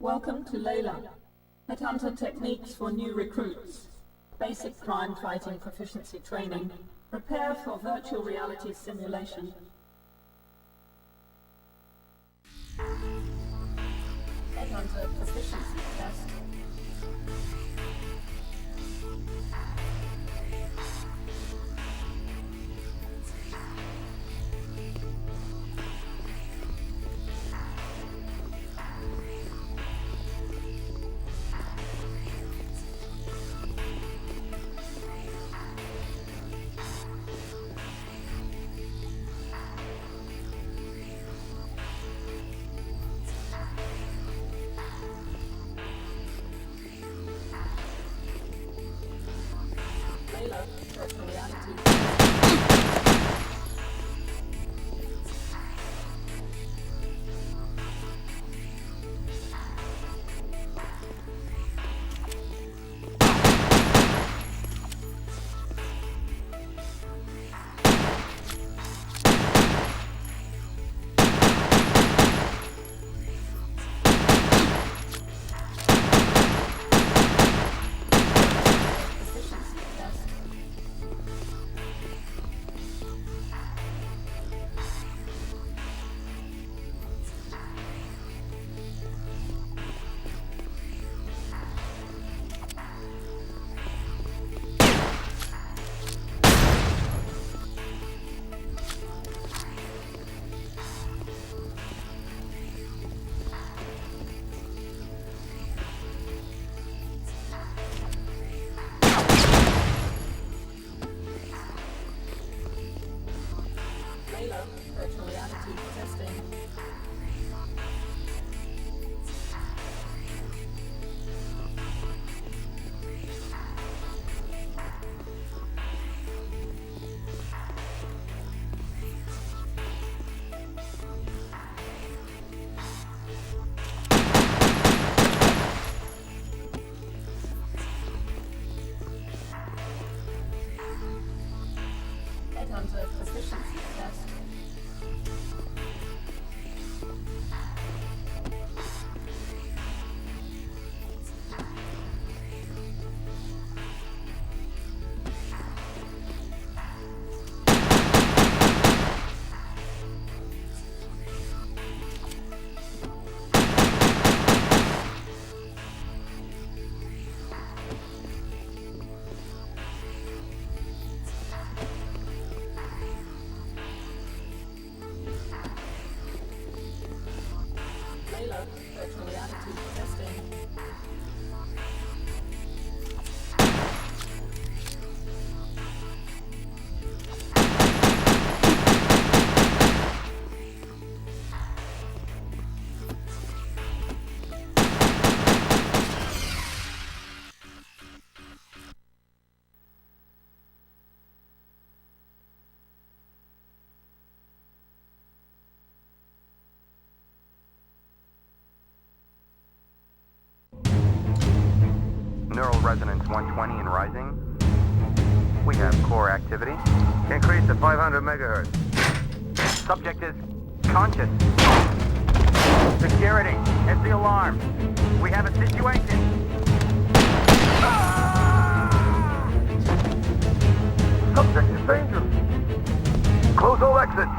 Welcome to Layla, Headhunter techniques for new recruits, basic crime fighting proficiency training, prepare for virtual reality simulation. Headhunter proficiency test. Virtual reality. Virtual reality testing. Headhunter proficiency test. Prologue, virtual reality testing. Neural resonance 120 and rising. We have core activity. Increase to 500 megahertz. Subject is conscious. Security, it's the alarm. We have a situation. Subject is dangerous. Close all exits.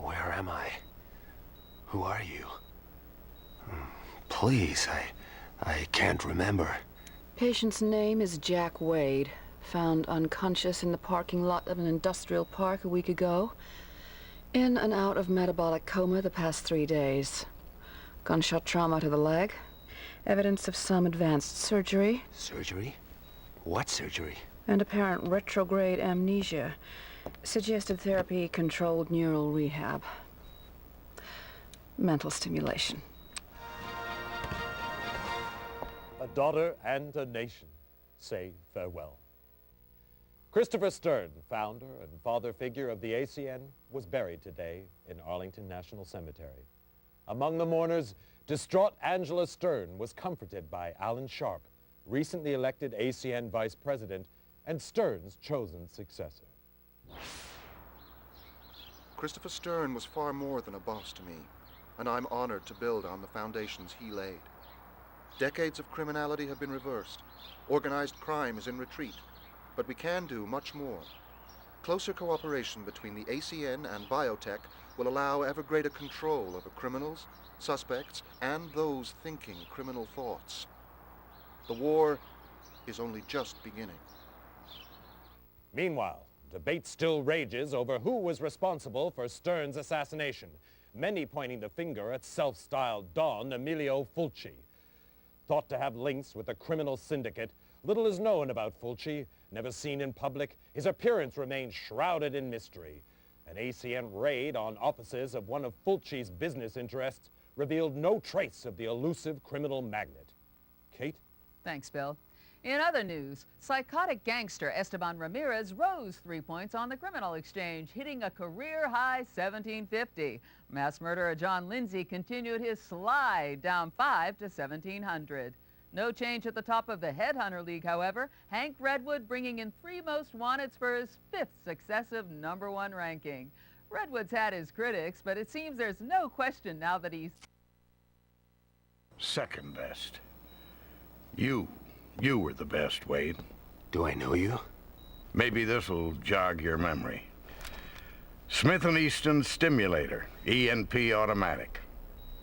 Where am I? Who are you? Please, I can't remember. Patient's name is Jack Wade. Found unconscious in the parking lot of an industrial park a week ago. In and out of metabolic coma the past 3 days. Gunshot trauma to the leg. Evidence of some advanced surgery. Surgery? What surgery? And apparent retrograde amnesia. Suggested therapy, controlled neural rehab. Mental stimulation. A daughter and a nation say farewell. Christopher Stern, founder and father figure of the ACN, was buried today in Arlington National Cemetery. Among the mourners, distraught Angela Stern was comforted by Alan Sharp, recently elected ACN vice president and Stern's chosen successor. Christopher Stern was far more than a boss to me, and I'm honored to build on the foundations he laid. Decades of criminality have been reversed. Organized crime is in retreat, but we can do much more. Closer cooperation between the ACN and biotech will allow ever greater control over criminals, suspects, and those thinking criminal thoughts. The war is only just beginning. Meanwhile, debate still rages over who was responsible for Stern's assassination, many pointing the finger at self-styled Don Emilio Fulci. Thought to have links with a criminal syndicate, little is known about Fulci. Never seen in public, his appearance remains shrouded in mystery. An ACN raid on offices of one of Fulci's business interests revealed no trace of the elusive criminal magnate. Kate? Thanks, Bill. In other news, psychotic gangster Esteban Ramirez rose 3 points on the criminal exchange, hitting a career-high 1750. Mass murderer John Lindsay continued his slide, down 5 to 1700. No change at the top of the Headhunter League, however. Hank Redwood bringing in 3 most wanteds for his 5th successive #1 ranking. Redwood's had his critics, but it seems there's no question now that he's second best. You were the best, Wade. Do I know you? Maybe this'll jog your memory. Smith & Easton Stimulator, ENP automatic.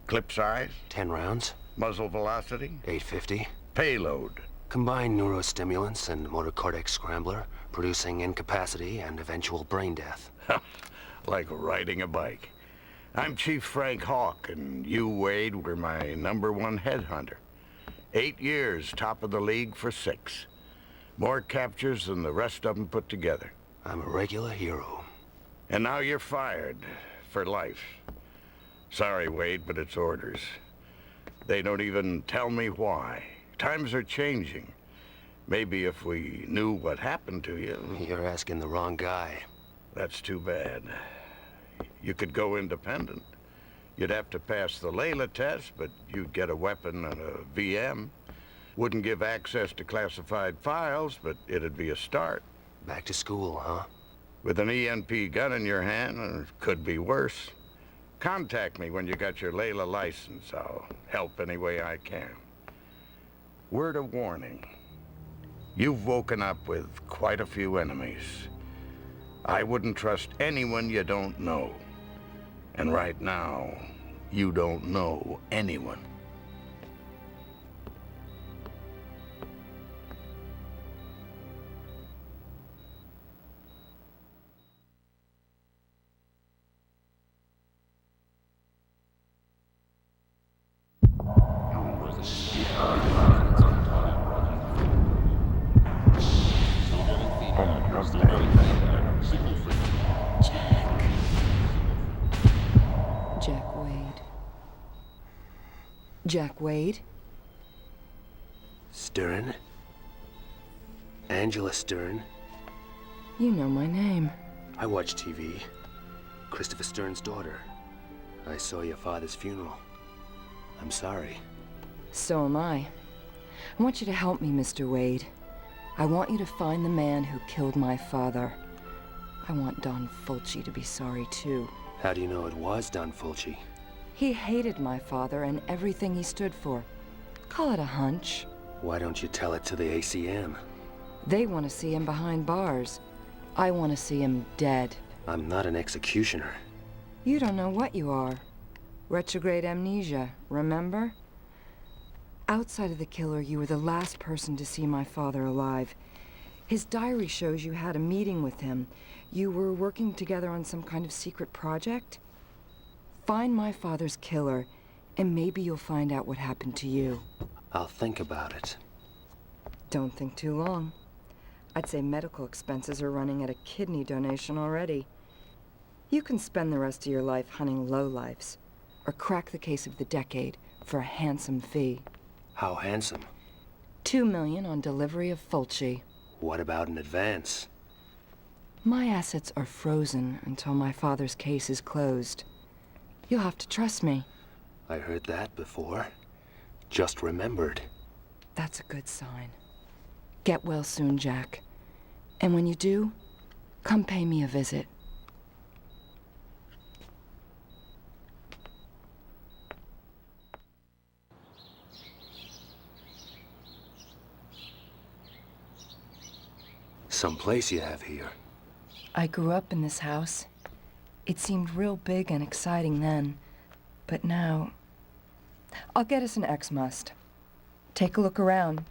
Clip size? 10 rounds. Muzzle velocity? 850. Payload? Combined neurostimulants and motor cortex scrambler, producing incapacity and eventual brain death. Like riding a bike. I'm Chief Frank Hawk, and you, Wade, were my #1 headhunter. 8 years, top of the league for 6. More captures than the rest of them put together. I'm a regular hero. And now you're fired. For life. Sorry, Wade, but it's orders. They don't even tell me why. Times are changing. Maybe if we knew what happened to you... You're asking the wrong guy. That's too bad. You could go independent. You'd have to pass the Layla test, but you'd get a weapon and a VM. Wouldn't give access to classified files, but it'd be a start. Back to school, huh? With an ENP gun in your hand, it could be worse. Contact me when you got your Layla license. I'll help any way I can. Word of warning. You've woken up with quite a few enemies. I wouldn't trust anyone you don't know. And right now, you don't know anyone. Jack Wade. Jack Wade? Stern? Angela Stern? You know my name. I watch TV. Christopher Stern's daughter. I saw your father's funeral. I'm sorry. So am I. I want you to help me, Mr. Wade. I want you to find the man who killed my father. I want Don Fulci to be sorry, too. How do you know it was Don Fulci? He hated my father and everything he stood for. Call it a hunch. Why don't you tell it to the ACM? They want to see him behind bars. I want to see him dead. I'm not an executioner. You don't know what you are. Retrograde amnesia, remember? Outside of the killer, you were the last person to see my father alive. His diary shows you had a meeting with him. You were working together on some kind of secret project? Find my father's killer, and maybe you'll find out what happened to you. I'll think about it. Don't think too long. I'd say medical expenses are running at a kidney donation already. You can spend the rest of your life hunting lowlifes, or crack the case of the decade for a handsome fee. How handsome? $2 million on delivery of Fulci. What about an advance? My assets are frozen until my father's case is closed. You'll have to trust me. I heard that before. Just remembered. That's a good sign. Get well soon, Jack. And when you do, come pay me a visit. Some place you have here. I grew up in this house. It seemed real big and exciting then, but now... I'll get us an X-Must. Take a look around.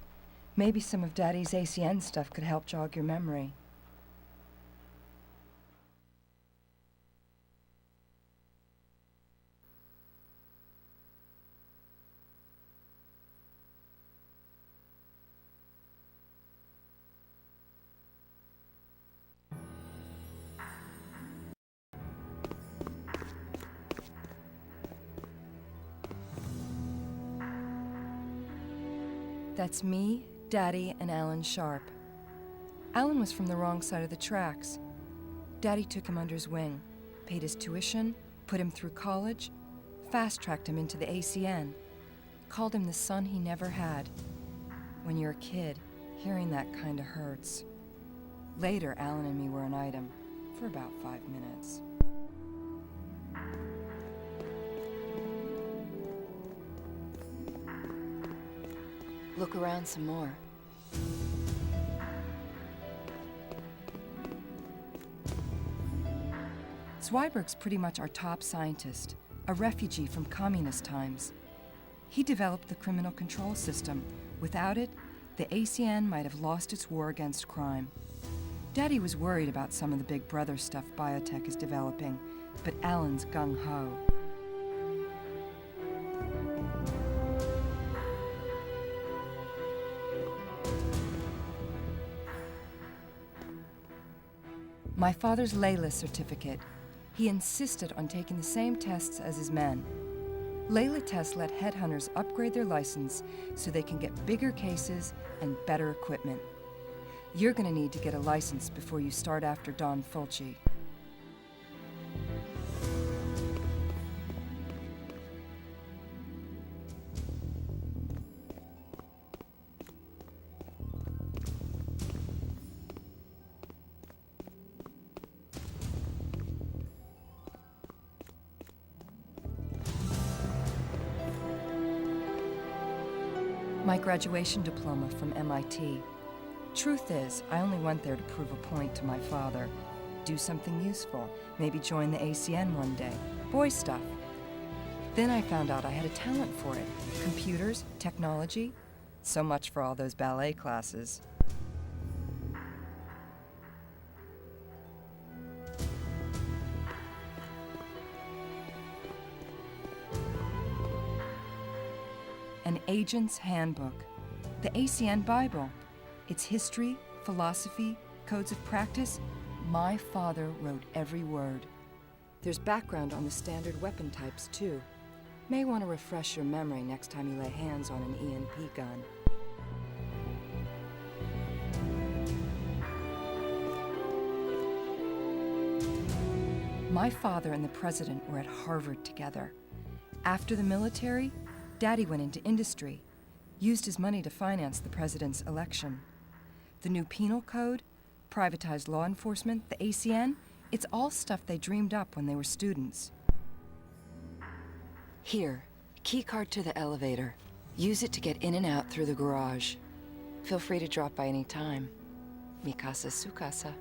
Maybe some of Daddy's ACN stuff could help jog your memory. That's me, Daddy, and Alan Sharp. Alan was from the wrong side of the tracks. Daddy took him under his wing, paid his tuition, put him through college, fast-tracked him into the ACN, called him the son he never had. When you're a kid, hearing that kinda hurts. Later, Alan and me were an item, for about 5 minutes. Look around some more. Zweiberg's pretty much our top scientist, a refugee from communist times. He developed the criminal control system. Without it, the ACN might have lost its war against crime. Daddy was worried about some of the Big Brother stuff biotech is developing, but Alan's gung-ho. My father's Layla certificate. He insisted on taking the same tests as his men. Layla tests let headhunters upgrade their license so they can get bigger cases and better equipment. You're gonna need to get a license before you start after Don Fulci. My graduation diploma from MIT. Truth is, I only went there to prove a point to my father. Do something useful, maybe join the ACN one day. Boy stuff. Then I found out I had a talent for it. Computers, technology. So much for all those ballet classes. An Agent's Handbook, the ACN Bible. It's history, philosophy, codes of practice, my father wrote every word. There's background on the standard weapon types, too. May want to refresh your memory next time you lay hands on an EMP gun. My father and the president were at Harvard together. After the military, Daddy went into industry, used his money to finance the president's election. The new penal code, privatized law enforcement, the ACN, it's all stuff they dreamed up when they were students. Here, keycard to the elevator. Use it to get in and out through the garage. Feel free to drop by any time. Mi casa es su casa.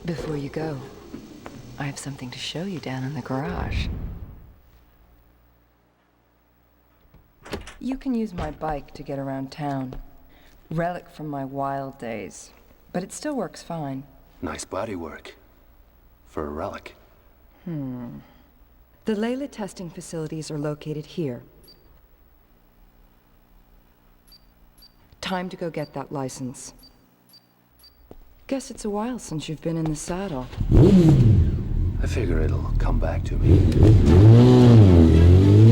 Before you go, I have something to show you down in the garage. You can use my bike to get around town. Relic from my wild days. But it still works fine. Nice bodywork. For a relic. The The Layla testing facilities are located here. Time to go get that license. Guess it's a while since you've been in the saddle. I figure it'll come back to me.